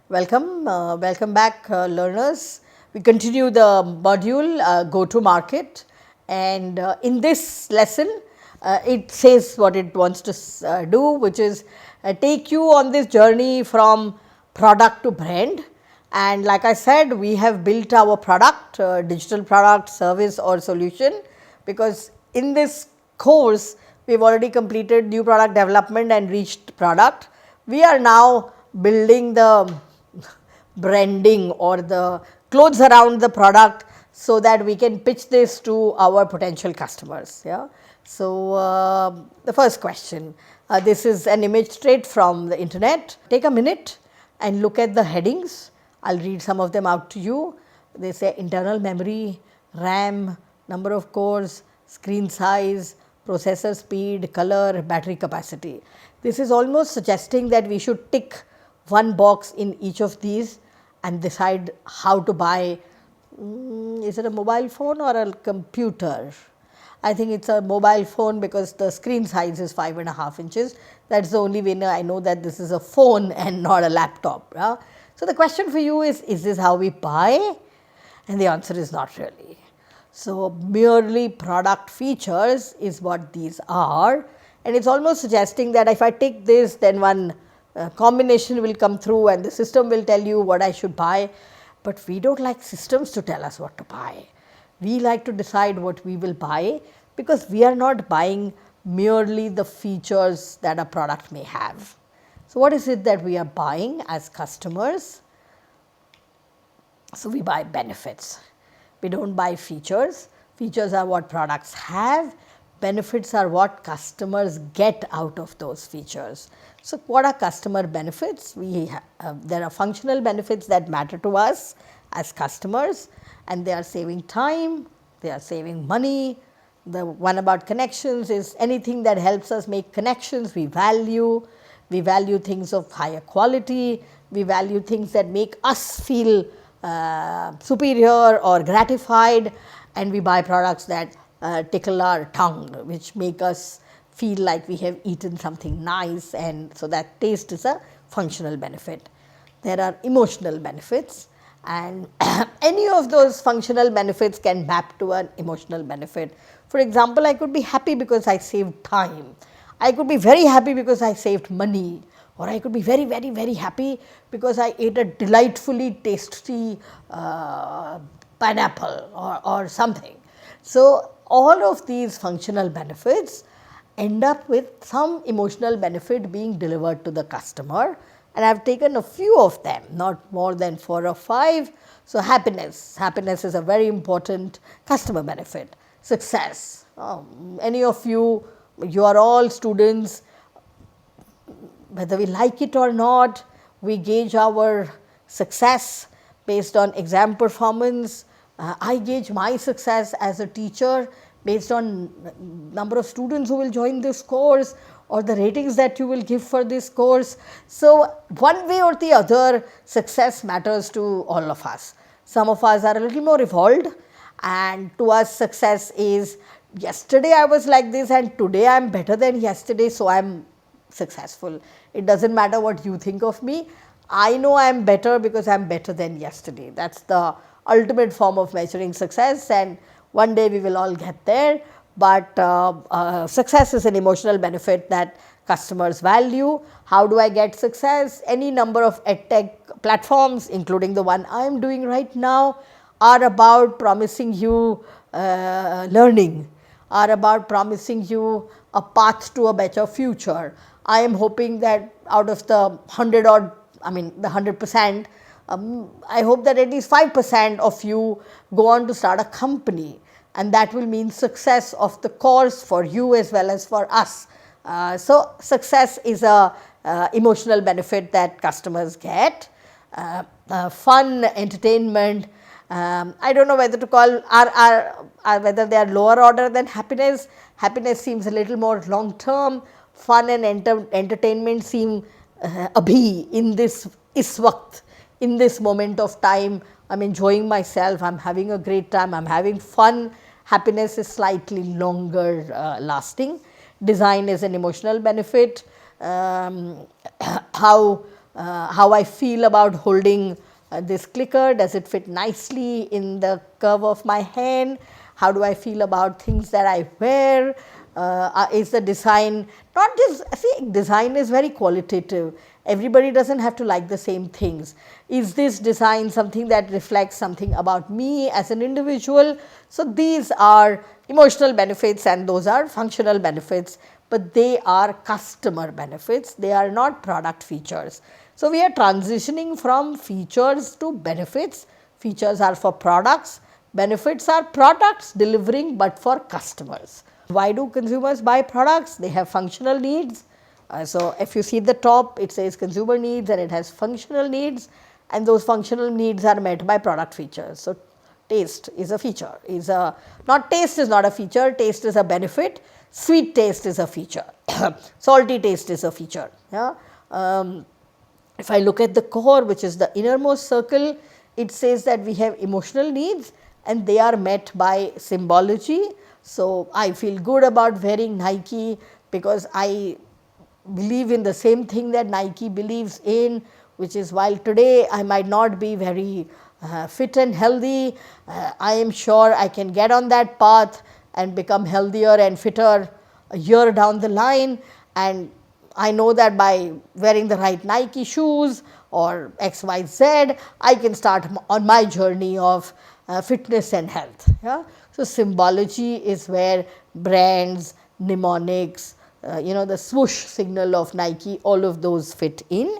Welcome back learners. We continue the module go to market, and in this lesson it says what it wants to do, which is take you on this journey from product to brand. And like I said, we have built our product, digital product, service or solution, because in this course we have already completed new product development and reached product. We are now building the branding or the clothes around the product, so that we can pitch this to our potential customers. Yeah. So, the first question, this is an image straight from the internet. Take a minute and look at the headings. I will read some of them out to you. They say internal memory, RAM, number of cores, screen size, processor speed, color, battery capacity. This is almost suggesting that we should tick one box in each of these and decide how to buy. Is it a mobile phone or a computer? I think it is a mobile phone, because the screen size is 5.5 inches. That is the only way I know that this is a phone and not a laptop. Yeah? So, the question for you is this how we buy? And the answer is not really. So, merely product features is what these are, and it is almost suggesting that if I take this, then one combination will come through and the system will tell you what I should buy. But we do not like systems to tell us what to buy. We like to decide what we will buy, because we are not buying merely the features that a product may have. So, what is it that we are buying as customers? So, we buy benefits. We do not buy features. Features are what products have. Benefits are what customers get out of those features. So, what are customer benefits? There are functional benefits that matter to us as customers, and they are saving time, they are saving money. The one about connections is anything that helps us make connections we value. We value things of higher quality, we value things that make us feel superior or gratified, and we buy products that tickle our tongue, which make us feel like we have eaten something nice, and so that taste is a functional benefit. There are emotional benefits, and any of those functional benefits can map to an emotional benefit. For example, I could be happy because I saved time. I could be very happy because I saved money, or I could be very, very, very happy because I ate a delightfully tasty pineapple or something. So, all of these functional benefits end up with some emotional benefit being delivered to the customer, and I have taken a few of them, not more than 4 or 5. So, happiness is a very important customer benefit. Success, any of you are all students, whether we like it or not, we gauge our success based on exam performance. I gauge my success as a teacher based on number of students who will join this course, or the ratings that you will give for this course. So, one way or the other, success matters to all of us. Some of us are a little more evolved, and to us success is yesterday I was like this and today I am better than yesterday, so I am successful. It does not matter what you think of me, I know I am better because I am better than yesterday. That is the ultimate form of measuring success, and one day we will all get there. But success is an emotional benefit that customers value. How do I get success? Any number of edtech platforms, including the one I am doing right now, are about promising you learning, are about promising you a path to a better future. I am hoping that out of the 100 or the 100%, I hope that at least 5% of you go on to start a company, and that will mean success of the course for you as well as for us. So, success is a emotional benefit that customers get. Fun, entertainment, I do not know whether to call whether they are lower order than happiness. Happiness seems a little more long term. Fun and entertainment seem abhi in this इस वक्त, in this moment of time, I'm enjoying myself, I'm having a great time, I'm having fun. Happiness is slightly longer lasting. Design is an emotional benefit. How I feel about holding this clicker, does it fit nicely in the curve of my hand? How do I feel about things that I wear? Is the design not just, see, design is very qualitative. Everybody doesn't have to like the same things. Is this design something that reflects something about me as an individual? So, these are emotional benefits and those are functional benefits, but they are customer benefits, they are not product features. So, we are transitioning from features to benefits. Features are for products, benefits are products delivering but for customers. Why do consumers buy products? They have functional needs. So, if you see the top, it says consumer needs and it has functional needs, and those functional needs are met by product features. So, taste is a feature, not taste is not a feature, taste is a benefit, sweet taste is a feature, salty taste is a feature. Yeah? If I look at the core, which is the innermost circle, it says that we have emotional needs and they are met by symbology. So, I feel good about wearing Nike because I believe in the same thing that Nike believes in, which is while today I might not be very fit and healthy, I am sure I can get on that path and become healthier and fitter a year down the line, and I know that by wearing the right Nike shoes or XYZ, I can start on my journey of fitness and health. Yeah? So, symbology is where brands, mnemonics, the swoosh signal of Nike, all of those fit in,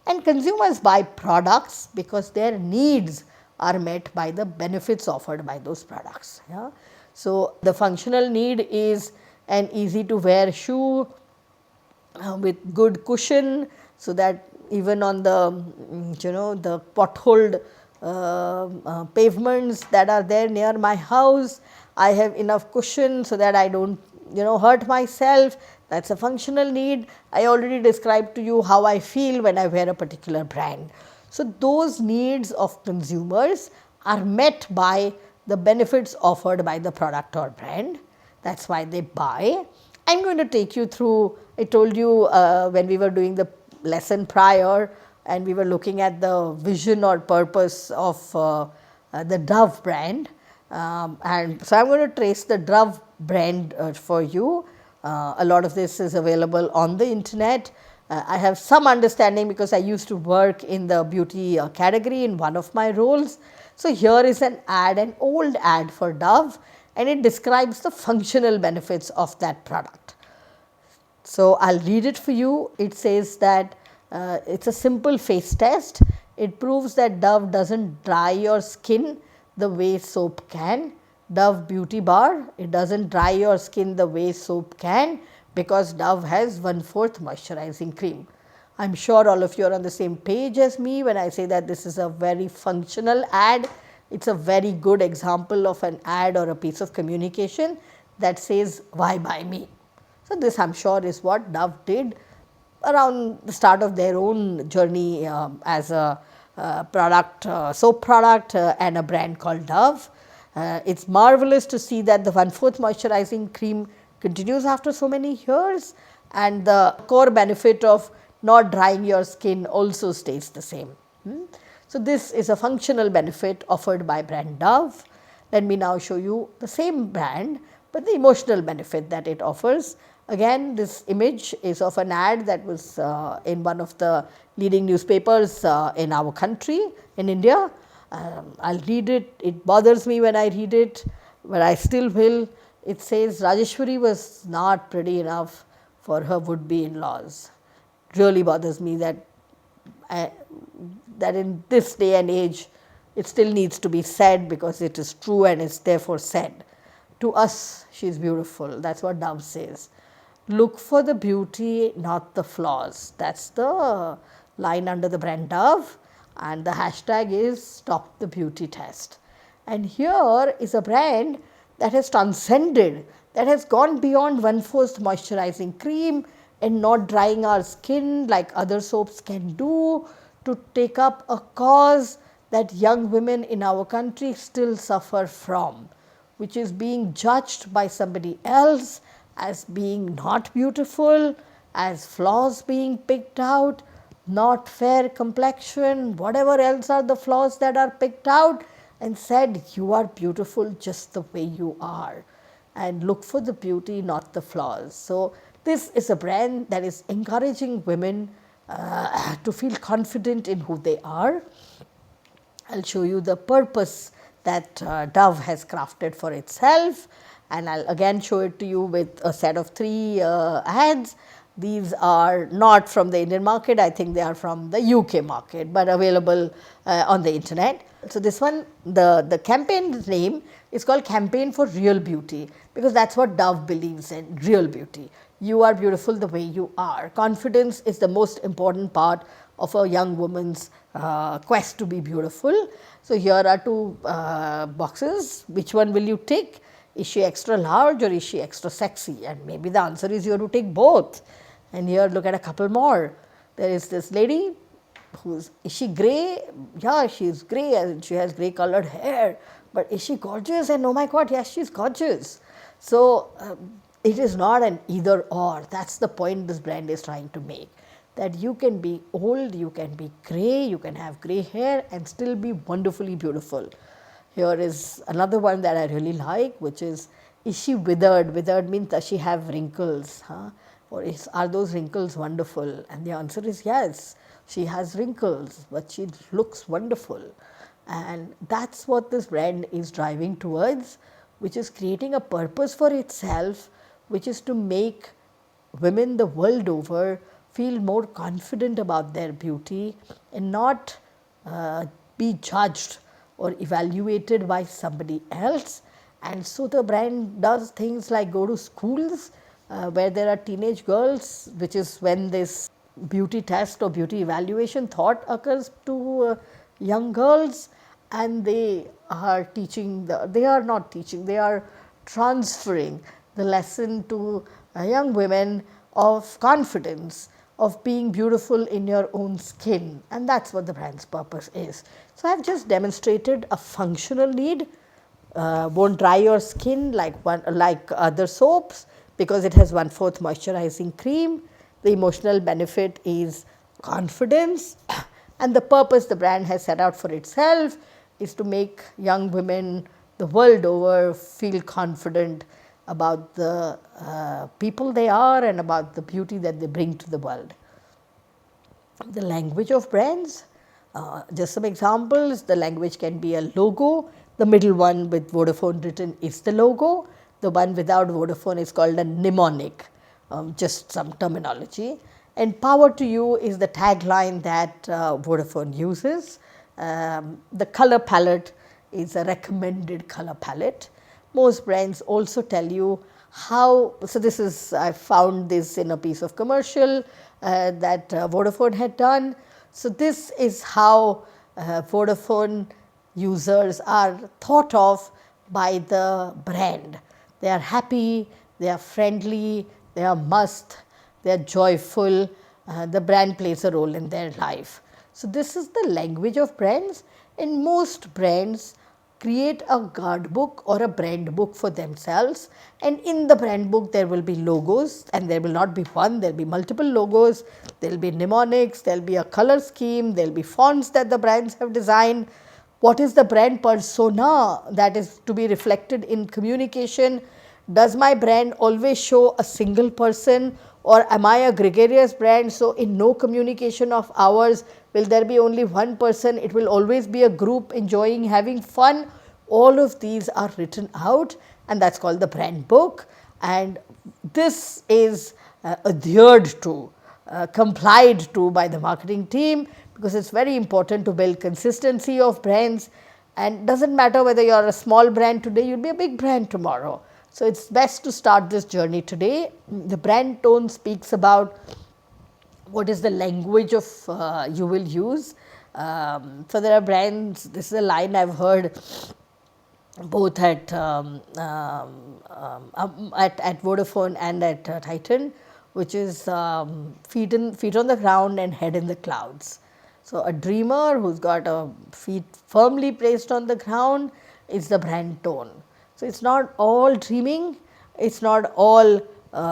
and consumers buy products because their needs are met by the benefits offered by those products. Yeah? So, the functional need is an easy to wear shoe with good cushion, so that even on the the potholed pavements that are there near my house, I have enough cushion so that I don't hurt myself. That is a functional need. I already described to you how I feel when I wear a particular brand. So, those needs of consumers are met by the benefits offered by the product or brand. That is why they buy. I am going to take you through, I told you when we were doing the lesson prior and we were looking at the vision or purpose of the Dove brand. And so, I am going to trace the Dove brand for you. A lot of this is available on the internet. I have some understanding because I used to work in the beauty category in one of my roles. So, here is an ad, an old ad for Dove, and it describes the functional benefits of that product. So, I will read it for you. It says that it is a simple face test. It proves that Dove does not dry your skin the way soap can. Dove Beauty Bar, it does not dry your skin the way soap can, because Dove has 1/4 moisturizing cream. I am sure all of you are on the same page as me when I say that this is a very functional ad. It is a very good example of an ad or a piece of communication that says, why buy me? So, this I am sure is what Dove did around the start of their own journey as a product, soap product and a brand called Dove. It is marvelous to see that the 1/4 moisturizing cream continues after so many years, and the core benefit of not drying your skin also stays the same. So, this is a functional benefit offered by brand Dove. Let me now show you the same brand, but the emotional benefit that it offers. Again, this image is of an ad that was in one of the leading newspapers in our country, in India. I will read it, it bothers me when I read it, but I still will. It says, Rajeshwari was not pretty enough for her would-be in-laws. Really bothers me that that in this day and age, it still needs to be said because it is true and is therefore said. To us, she is beautiful. That is what Dove says. Look for the beauty, not the flaws. That is the line under the brand Dove, and the hashtag is stop the beauty test. And here is a brand that has transcended, that has gone beyond 1/4 moisturizing cream and not drying our skin like other soaps can do, to take up a cause that young women in our country still suffer from, which is being judged by somebody else as being not beautiful, as flaws being picked out, not fair complexion, whatever else are the flaws that are picked out, and said, you are beautiful just the way you are, and look for the beauty, not the flaws. So, this is a brand that is encouraging women to feel confident in who they are. I will show you the purpose that Dove has crafted for itself, and I will again show it to you with a set of 3 ads. These are not from the Indian market, I think they are from the UK market, but available on the internet. So, this one, the campaign name is called Campaign for Real Beauty, because that is what Dove believes in, real beauty. You are beautiful the way you are. Confidence is the most important part of a young woman's quest to be beautiful. So, here are 2 boxes. Which one will you tick? Is she extra large or is she extra sexy? And maybe the answer is you have to take both. And here look at a couple more. There is this lady is she grey? Yeah, she is grey and she has grey colored hair. But is she gorgeous? And oh my God, yes, she is gorgeous. So, it is not an either or. That is the point this brand is trying to make. That you can be old, you can be grey, you can have grey hair and still be wonderfully beautiful. Here is another one that I really like, which is she withered? Withered means does she have wrinkles? Huh? Or are those wrinkles wonderful? And the answer is yes, she has wrinkles, but she looks wonderful. And that is what this brand is driving towards, which is creating a purpose for itself, which is to make women the world over feel more confident about their beauty and not be judged or evaluated by somebody else. And so, the brand does things like go to schools where there are teenage girls, which is when this beauty test or beauty evaluation thought occurs to young girls, and they are teaching, they are not teaching, they are transferring the lesson to young women of confidence, of being beautiful in your own skin, and that is what the brand's purpose is. So, I have just demonstrated a functional need, won't dry your skin like other soaps, because it has 1/4 moisturizing cream. The emotional benefit is confidence, and the purpose the brand has set out for itself is to make young women the world over feel confident about the people they are and about the beauty that they bring to the world. The language of brands, just some examples. The language can be a logo. The middle one with Vodafone written is the logo. The one without Vodafone is called a mnemonic, just some terminology. And power to you is the tagline that Vodafone uses. The color palette is a recommended color palette. Most brands also tell you how, so this is, I found this in a piece of commercial that Vodafone had done. So, this is how Vodafone users are thought of by the brand. They are happy, they are friendly, they are must, they are joyful, the brand plays a role in their life. So, this is the language of brands, and most brands create a guard book or a brand book for themselves, and in the brand book there will be logos, and there will not be one, there will be multiple logos, there will be mnemonics, there will be a color scheme, there will be fonts that the brands have designed. What is the brand persona that is to be reflected in communication? Does my brand always show a single person, or am I a gregarious brand? So, in no communication of ours will there be only one person, it will always be a group enjoying, having fun. All of these are written out, and that is called the brand book, and this is adhered to, complied to by the marketing team, because it is very important to build consistency of brands, and does not matter whether you are a small brand today, you will be a big brand tomorrow. So, it is best to start this journey today. The brand tone speaks about what is the language of you will use. So, there are brands, this is a line I have heard both at Vodafone and at Titan, which is feet on the ground and head in the clouds. So, a dreamer who's got a feet firmly placed on the ground is the brand tone. So, it's not all dreaming, it's not all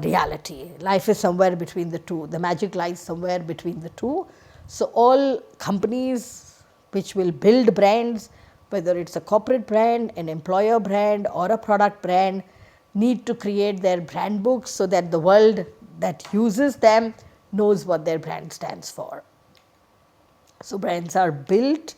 reality. Life is somewhere between the two. The magic lies somewhere between the two. So, all companies which will build brands, whether it's a corporate brand, an employer brand, or a product brand, need to create their brand books so that the world that uses them knows what their brand stands for. So, brands are built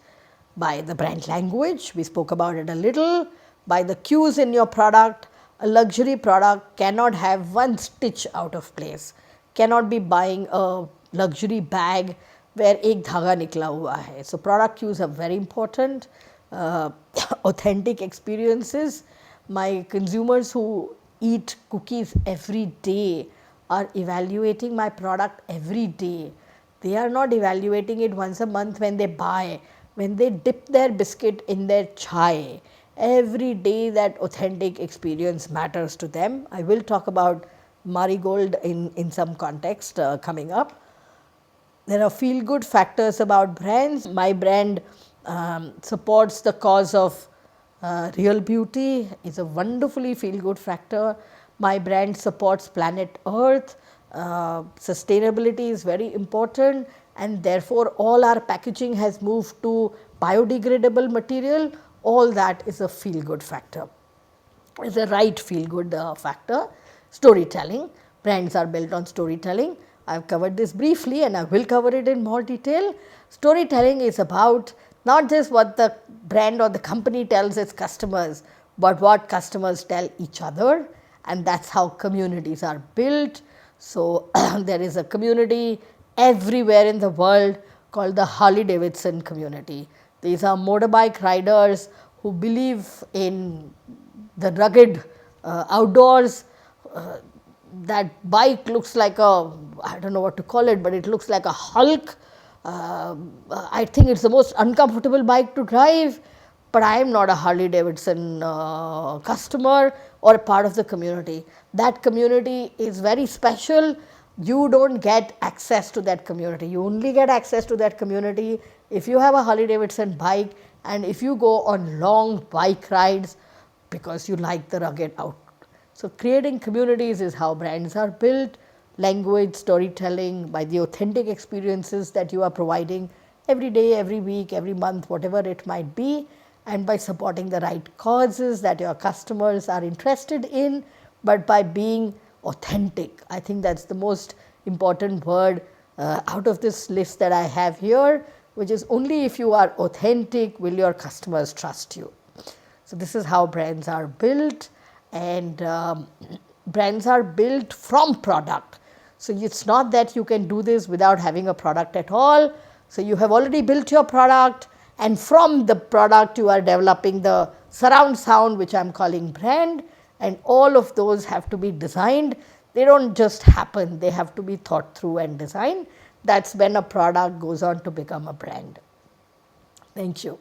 by the brand language, we spoke about it a little, by the cues in your product. A luxury product cannot have one stitch out of place, cannot be buying a luxury bag where ek dhaga nikla hua hai. So, product cues are very important, authentic experiences. My consumers who eat cookies every day are evaluating my product every day. They are not evaluating it once a month when they buy, when they dip their biscuit in their chai. Every day that authentic experience matters to them. I will talk about Marigold in some context coming up. There are feel good factors about brands. My brand supports the cause of real beauty, is a wonderfully feel good factor. My brand supports planet Earth. Sustainability is very important, and therefore, all our packaging has moved to biodegradable material. All that is a feel good factor, is a right feel good factor. Storytelling, brands are built on storytelling. I have covered this briefly and I will cover it in more detail. Storytelling is about not just what the brand or the company tells its customers, but what customers tell each other, and that is how communities are built. So, there is a community everywhere in the world called the Harley Davidson community. These are motorbike riders who believe in the rugged outdoors. That bike looks like a, I don't know what to call it, but it looks like a Hulk. I think it's the most uncomfortable bike to drive, but I am not a Harley Davidson customer or a part of the community. That community is very special. You don't get access to that community. You only get access to that community if you have a Harley Davidson bike and if you go on long bike rides because you like the rugged out. So, creating communities is how brands are built. Language, storytelling, by the authentic experiences that you are providing every day, every week, every month, whatever it might be, and by supporting the right causes that your customers are interested in, but by being authentic. I think that is the most important word out of this list that I have here, which is only if you are authentic will your customers trust you. So, this is how brands are built, and brands are built from product. So, it is not that you can do this without having a product at all. So, you have already built your product, and from the product you are developing the surround sound, which I am calling brand, and all of those have to be designed. They do not just happen, they have to be thought through and designed. That is when a product goes on to become a brand. Thank you.